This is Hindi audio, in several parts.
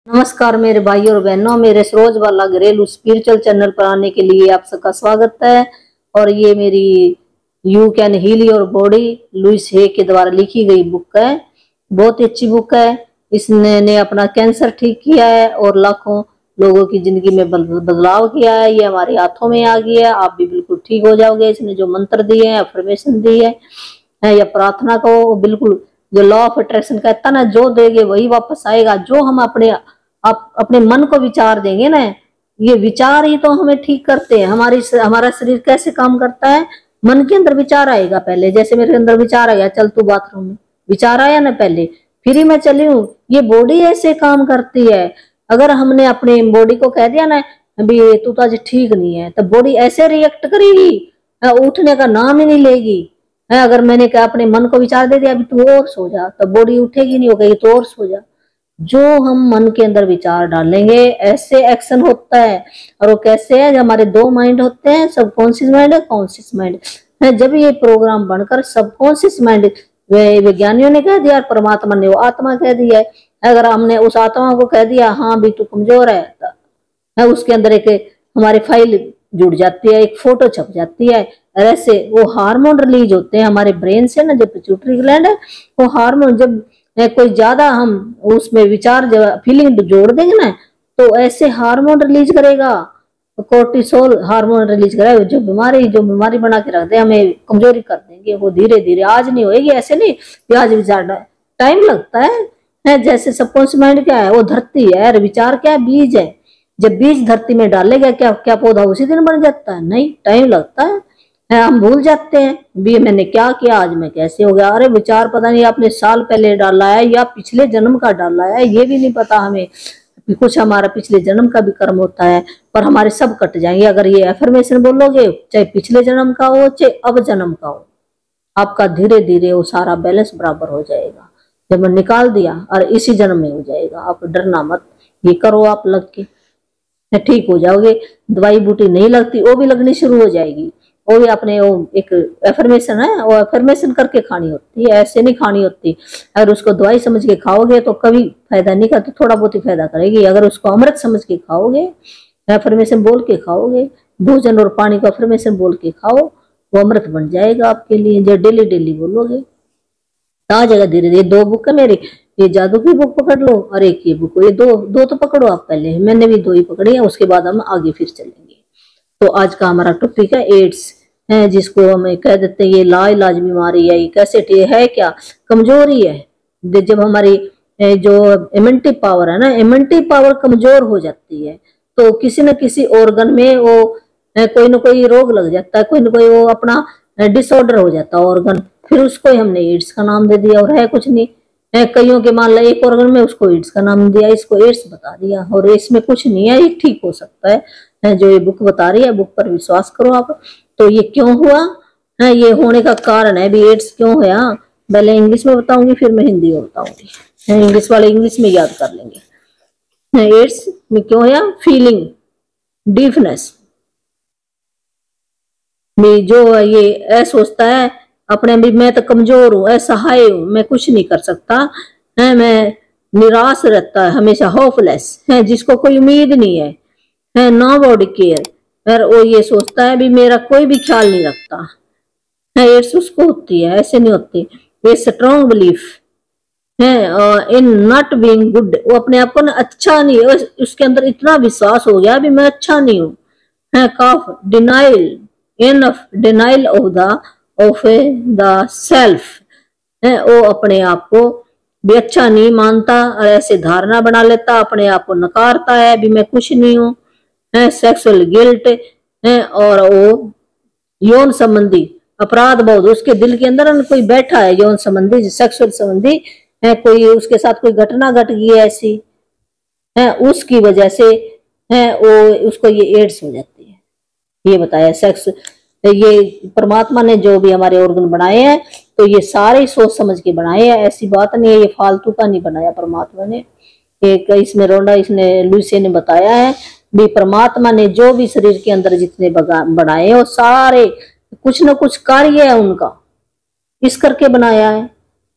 नमस्कार मेरे भाई और बहनों, मेरे सरोज वाला घरेलू स्पिरिचुअल चैनल पर आने के लिए आप सबका स्वागत है। और ये मेरी you can heal your body Louise Hay के द्वारा लिखी गई बुक है। बहुत ही अच्छी बुक है। इसने अपना कैंसर ठीक किया है और लाखों लोगों की जिंदगी में बदलाव किया है। ये हमारे हाथों में आ गया है, आप भी बिल्कुल ठीक हो जाओगे। इसने जो मंत्र दिए हैं, अफर्मेशन दी है या प्रार्थना को बिल्कुल जो लॉ ऑफ अट्रैक्शन कहता ना, जो देंगे वही वापस आएगा। जो हम अपने मन को विचार देंगे ना, ये विचार ही तो हमें ठीक करते हैं। हमारा शरीर कैसे काम करता है, मन के अंदर विचार आएगा पहले। जैसे मेरे अंदर विचार आया चल तू बाथरूम में, विचार आया ना पहले, फिर ही मैं चली हूँ। ये बॉडी ऐसे काम करती है। अगर हमने अपने बॉडी को कह दिया ना अभी तू तो आज ठीक नहीं है, तो बॉडी ऐसे रिएक्ट करेगी, उठने का नाम ही नहीं लेगी। अगर मैंने कहा अपने मन को विचार दे दिया अभी तू और सो जा, तो बॉडी उठेगी नहीं, हो गई तो और सो जा। जो हम मन के अंदर विचार डालेंगे ऐसे एक्शन होता है। और वो कैसे है, जब हमारे दो माइंड होते हैं, सबकॉन्शियस माइंड है, कॉन्शियस माइंड है। जब ये प्रोग्राम बनकर सबकॉन्शियस माइंड, विज्ञानियों ने कह दिया, परमात्मा ने वो आत्मा कह दिया है। अगर हमने उस आत्मा को कह दिया हाँ भी तू कमजोर है, उसके अंदर एक हमारी फाइल जुड़ जाती है, एक फोटो छप जाती है। और ऐसे वो हार्मोन रिलीज होते हैं हमारे ब्रेन से ना, जो पिट्यूटरी ग्लैंड है, वो हार्मोन जब कोई ज्यादा हम उसमें विचार फीलिंग जोड़ देंगे ना, तो ऐसे हार्मोन रिलीज करेगा, कोर्टिसोल हार्मोन रिलीज करेगा, जो बीमारी बना के रख दे, हमें कमजोरी कर देंगे। वो धीरे धीरे आज नहीं होएगी, ऐसे नहीं आज विचार टाइम लगता है। जैसे सबकॉन्शियस माइंड क्या है, वो धरती है और विचार क्या है, बीज है। जब बीज धरती में डालेगा क्या पौधा उसी दिन बन जाता है? नहीं, टाइम लगता है। हम भूल जाते हैं भी मैंने क्या किया, आज मैं कैसे हो गया। अरे विचार पता नहीं आपने साल पहले डाला है या पिछले जन्म का डाला है, ये भी नहीं पता हमें। कुछ हमारा पिछले जन्म का भी कर्म होता है, पर हमारे सब कट जाएंगे अगर ये एफर्मेशन बोलोगे, चाहे पिछले जन्म का हो चाहे अब जन्म का हो। आपका धीरे धीरे वो सारा बैलेंस बराबर हो जाएगा। जब मैं निकाल दिया और इसी जन्म में हो जाएगा। आप डरना मत, ये करो आप लग के ठीक हो जाओगे। दवाई बूटी नहीं लगती, वो भी लगनी शुरू हो जाएगी। वो भी अपने वो एक एफर्मेशन है, वो एफर्मेशन करके खानी होती है, ऐसे नहीं खानी होती। अगर उसको दवाई समझ के खाओगे तो कभी फायदा नहीं करती, थोड़ा बहुत ही फायदा करेगी। अगर उसको अमृत समझ के खाओगे, एफर्मेशन बोल के खाओगे, भोजन और पानी को एफर्मेशन बोल के खाओ, वो अमृत बन जाएगा आपके लिए। जो डेली डेली बोलोगे आ जाएगा धीरे धीरे। दो बुक है मेरी, ये जादू की बुक पकड़ लो और एक ये बुक, ये दो तो पकड़ो आप पहले। मैंने भी दो ही पकड़ी है, उसके बाद हम आगे फिर चलेंगे। तो आज का हमारा टॉपिक है एड्स, है जिसको हम कह देते हैं ये लाइलाज बीमारी है। ये कैसे है, क्या कमजोरी है। जब हमारी जो इम्यूनिटी पावर है ना, इम्यूनिटी पावर कमजोर हो जाती है तो किसी न किसी ऑर्गन में वो कोई ना कोई रोग लग जाता है, कोई ना कोई वो अपना डिसऑर्डर हो जाता है ऑर्गन। फिर उसको हमने एड्स का नाम दे दिया, और है कुछ नहीं। कईयों के मान लो एक ऑर्गन में, उसको एड्स का नाम दिया, इसको एड्स बता दिया। और इसमें कुछ नहीं है, ये ठीक हो सकता है। जो ये बुक बता रही है, बुक पर विश्वास करो आप। तो ये क्यों हुआ है, ये होने का कारण है भी एड्स क्यों हुआ, पहले इंग्लिश में बताऊंगी फिर मैं हिंदी में बताऊंगी। इंग्लिश वाले इंग्लिश में याद कर लेंगे। एड्स में क्यों हुआ, फीलिंग डीफनेस में, जो ये ऐसा सोचता है अपने भी मैं तो कमजोर हूँ, असहाय हूँ, मैं कुछ नहीं कर सकता है, मैं निराश रहता है हमेशा, होपलेस है, जिसको कोई उम्मीद नहीं है नो बॉडी केयर। और वो ये सोचता है भी मेरा कोई भी ख्याल नहीं रखता है। एड्स उसको होती है, ऐसे नहीं होती। ये स्ट्रॉन्ग बिलीफ है इन नॉट बीइंग गुड। वो अपने आप को ना अच्छा नहीं है, उसके अंदर इतना विश्वास हो गया भी मैं अच्छा नहीं हूँ। काफ denial, enough denial of the self है, वो अपने आप को भी अच्छा नहीं मानता और ऐसे धारणा बना लेता, अपने आप को नकारता है भी मैं कुछ नहीं हूँ। सेक्सुअल गिल्ट है, और वो यौन संबंधी अपराध बहुत उसके दिल के अंदर कोई बैठा है, यौन संबंधी सेक्सुअल संबंधी है, कोई उसके साथ कोई घटना घट गई है ऐसी है, उसकी वजह से है वो उसको ये एड्स हो जाती है। ये बताया सेक्स, ये परमात्मा ने जो भी हमारे ऑर्गन बनाए हैं तो ये सारे सोच समझ के बनाए हैं, ऐसी बात नहीं है, ये फालतू का नहीं बनाया परमात्मा ने। एक इसमें रोंडा इसने लुइसे ने बताया है भी परमात्मा ने जो भी शरीर के अंदर जितने बनाए हैं वो सारे कुछ न कुछ कार्य है उनका, इस करके बनाया है।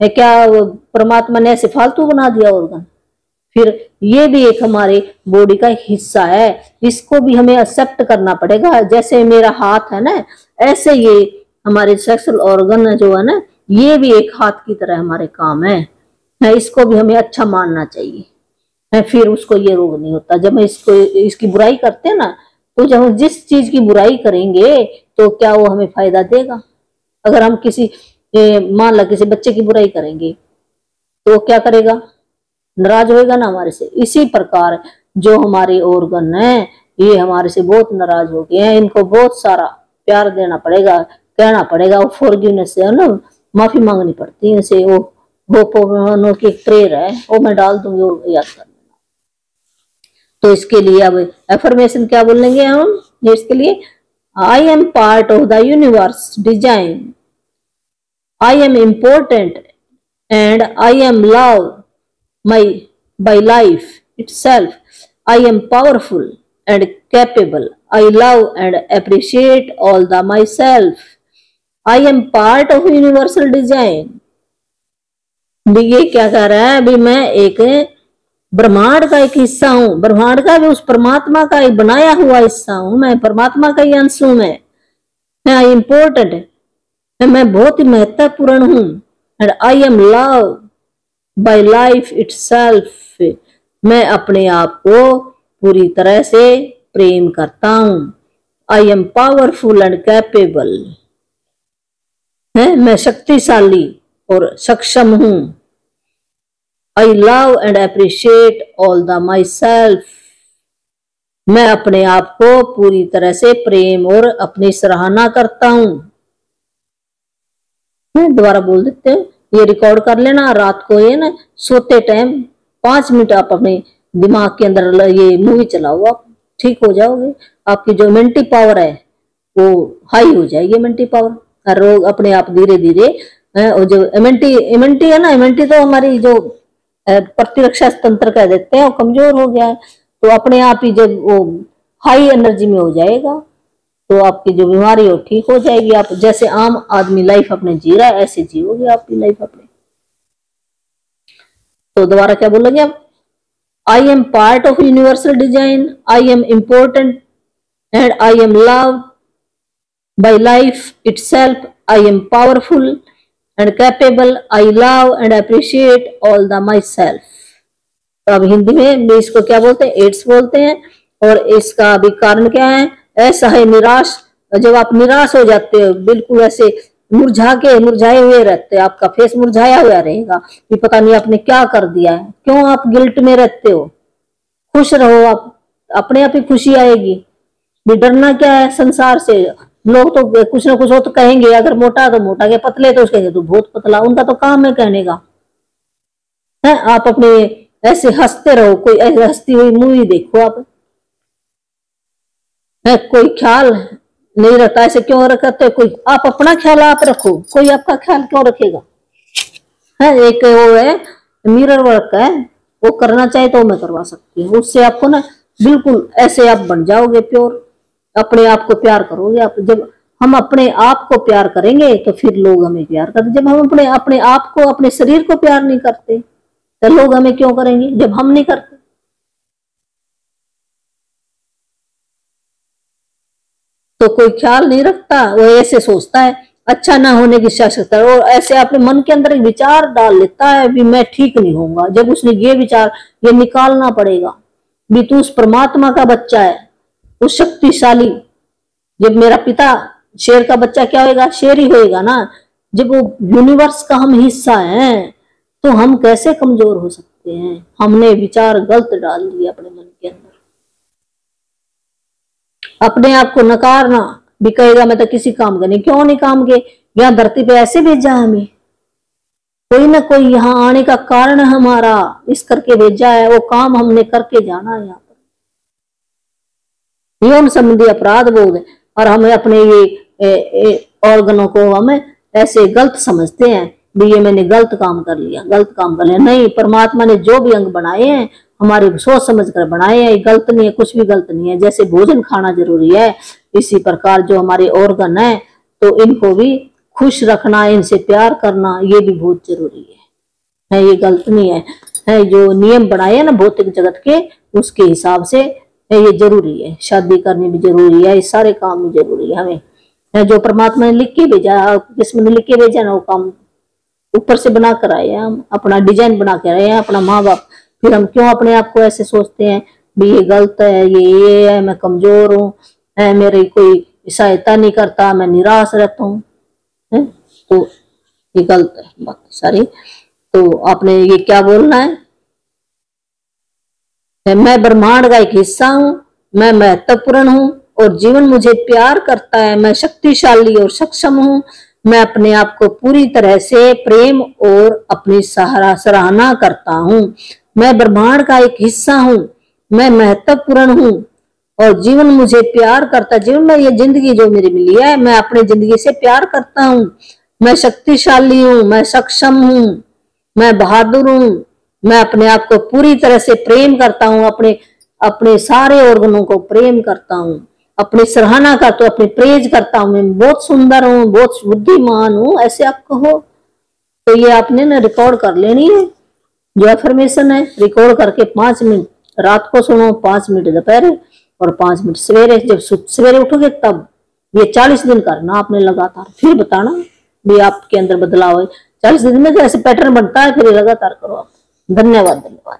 क्या परमात्मा ने ऐसे फालतू बना दिया ऑर्गन? फिर ये भी एक हमारे बॉडी का हिस्सा है, इसको भी हमें एक्सेप्ट करना पड़ेगा। जैसे मेरा हाथ है ना, ऐसे ये हमारे सेक्सुअल ऑर्गन जो है ना, ये भी एक हाथ की तरह हमारे काम है, इसको भी हमें अच्छा मानना चाहिए, फिर उसको ये रोग नहीं होता। जब हम इसकी बुराई करते हैं ना, तो जब हम जिस चीज की बुराई करेंगे तो क्या वो हमें फायदा देगा? अगर हम किसी मान लो किसी बच्चे की बुराई करेंगे तो क्या करेगा? नाराज होएगा ना हमारे से। इसी प्रकार जो हमारे ऑर्गन है ये हमारे से बहुत नाराज हो गए हैं, इनको बहुत सारा प्यार देना पड़ेगा, कहना पड़ेगा, वो फॉरगिवनेस से ना माफी मांगनी पड़ती है इनसे। वो होपो की प्रेयर है, वो मैं डाल दूंगी, वो याद कर लेना। तो इसके लिए अब एफर्मेशन क्या बोलेंगे हम इसके लिए? I am part of the universe design, I am important and I am loved by life itself. I am powerful and capable. I love and appreciate all the myself. I am part of universal design. भी ये क्या कह रहा है? भी मैं एक ब्रह्मांड का एक हिस्सा हूं, ब्रह्मांड का भी उस परमात्मा का एक बनाया हुआ हिस्सा हूं, मैं परमात्मा का ही अंश हूं। मैं इम्पोर्टेंट, मैं बहुत ही महत्वपूर्ण हूं। And I am loved by life itself. मैं अपने आप को पूरी तरह से प्रेम करता हूं। I am powerful and capable. मैं शक्तिशाली और सक्षम हूं। I love and appreciate all the myself. मैं अपने आप को पूरी तरह से प्रेम और अपनी सराहना करता हूं। दोबारा बोल देते हैं, ये रिकॉर्ड कर लेना। रात को ये ना सोते टाइम 5 मिनट आप अपने दिमाग के अंदर ये मूवी चलाओ, आप ठीक हो जाओगे। आपकी जो इम्यूनिटी पावर है वो हाई हो जाएगी, इम्यूनिटी पावर। रोग अपने आप धीरे धीरे, और जो इम्यूनिटी है ना, इम्यूनिटी तो हमारी जो प्रतिरक्षा तंत्र कह देते हैं वो कमजोर हो गया है, तो अपने आप ही जब वो हाई एनर्जी में हो जाएगा तो आपकी जो बीमारी हो ठीक हो जाएगी। आप जैसे आम आदमी लाइफ अपने जी रहा है ऐसे जियोगे आपकी लाइफ अपने। तो दोबारा क्या बोलोगे आप? I am part of universal design, I am important and I am loved by life itself, I am powerful and capable, I love and appreciate all the my self. तो अब हिंदी में भी इसको क्या बोलते हैं? एड्स बोलते हैं। और इसका भी कारण क्या है? ऐसा है निराश, जब आप निराश हो जाते हो, बिल्कुल ऐसे मुरझाए हुए रहते हैं, आपका फेस मुरझाया हुआ रहेगा कि पता नहीं आपने क्या कर दिया है, क्यों आप गिल्ट में रहते हो। खुश रहो, आप अपने आप ही खुशी आएगी। भी डरना क्या है संसार से? लोग तो कुछ ना कुछ हो तो कहेंगे, अगर मोटा तो मोटा के, पतले तो उसके तो बहुत पतला, उनका तो काम है कहने का है। आप अपने ऐसे हंसते रहो, कोई ऐसे हंसती हुई मूवी देखो आप, है कोई ख्याल नहीं रखता, ऐसे क्यों रखते? कोई आप अपना ख्याल आप रखो, कोई आपका ख्याल क्यों रखेगा? है एक वो है मिरर वर्क है, वो करना चाहे तो मैं करवा सकती हूँ, उससे आपको ना बिल्कुल ऐसे आप बन जाओगे प्योर, अपने आप को प्यार करोगे आप। जब हम अपने आप को प्यार करेंगे तो फिर लोग हमें प्यार करते। जब हम अपने आप को, अपने शरीर को प्यार नहीं करते तो लोग हमें क्यों करेंगे जब हम नहीं करते? तो कोई ख्याल नहीं रखता, वो ऐसे सोचता है अच्छा ना होने की शासकता है, और ऐसे अपने मन के अंदर एक विचार डाल लेता है भी मैं ठीक नहीं होऊंगा। जब उसने ये विचार ये निकालना पड़ेगा भी तू उस परमात्मा का बच्चा है, उस शक्तिशाली। जब मेरा पिता शेर का बच्चा क्या होएगा? शेर ही होएगा ना। जब वो यूनिवर्स का हम हिस्सा हैं तो हम कैसे कमजोर हो सकते हैं? हमने विचार गलत डाल दिए अपने मन के अंदर। अपने आप को नकारना भी, कहेगा मैं तो किसी काम का नहीं, क्यों नहीं काम के? यहाँ धरती पे ऐसे भेजा है हमें, कोई ना कोई यहाँ आने का कारण हमारा इस करके भेजा है, वो काम हमने करके जाना है। यहाँ पर यौन संबंधी अपराध बोध है, और हमें अपने ये ऑर्गनों को हम ऐसे गलत समझते हैं भी ये मैंने गलत काम कर लिया, गलत काम कर लिया। नहीं, परमात्मा ने जो भी अंग बनाए हैं हमारे सोच समझ कर बनाए हैं, गलत नहीं है, कुछ भी गलत नहीं है। जैसे भोजन खाना जरूरी है, इसी प्रकार जो हमारे ऑर्गन है तो इनको भी खुश रखना, इनसे प्यार करना ये भी बहुत जरूरी है, ये गलत नहीं है। है जो नियम बनाए हैं ना भौतिक जगत के, उसके हिसाब से ये जरूरी है। शादी करनी भी जरूरी है, ये सारे काम भी जरूरी है हमें। जो परमात्मा ने लिख के भेजा, किस्मत ने लिख के भेजा ना, वो काम ऊपर से बना कर आए हैं, हम अपना डिजाइन बना के आए हैं, अपना माँ बाप। फिर हम क्यों अपने आप को ऐसे सोचते हैं भी ये गलत है, ये है, मैं कमजोर हूँ, मेरी कोई सहायता नहीं करता, मैं निराश रहता हूँ, तो ये गलत है बात सारी। तो आपने ये क्या बोलना है, मैं ब्रह्मांड का एक हिस्सा हूँ, मैं महत्वपूर्ण हूँ और जीवन मुझे प्यार करता है, मैं शक्तिशाली और सक्षम हूँ, मैं अपने आप को पूरी तरह से प्रेम और अपनी सराहना करता हूँ, मैं ब्रह्मांड का एक हिस्सा हूँ, मैं महत्वपूर्ण हूँ और जीवन मुझे प्यार करता है। जीवन में ये जिंदगी जो मेरी मिली है, मैं अपनी जिंदगी से प्यार करता हूँ, मैं शक्तिशाली हूँ, मैं सक्षम हूँ, मैं बहादुर हूँ, मैं अपने आप को पूरी तरह से प्रेम करता हूँ, अपने अपने सारे ऑर्गनों को प्रेम करता हूँ, अपनी सराहना करता हूँ, अपनी प्रेज करता हूँ, मैं बहुत सुंदर हूँ, बहुत बुद्धिमान हूँ, ऐसे आप कहो। तो ये आपने ना रिकॉर्ड कर लेनी है, जो अफर्मेशन है रिकॉर्ड करके 5 मिनट रात को सुनो, 5 मिनट दोपहर और 5 मिनट सवेरे। जब सवेरे उठोगे तब ये 40 दिन करना आपने लगातार, फिर बताना भी आपके अंदर बदलाव है। 40 दिन में ऐसे पैटर्न बनता है, फिर लगातार करो आप। धन्यवाद धन्यवाद।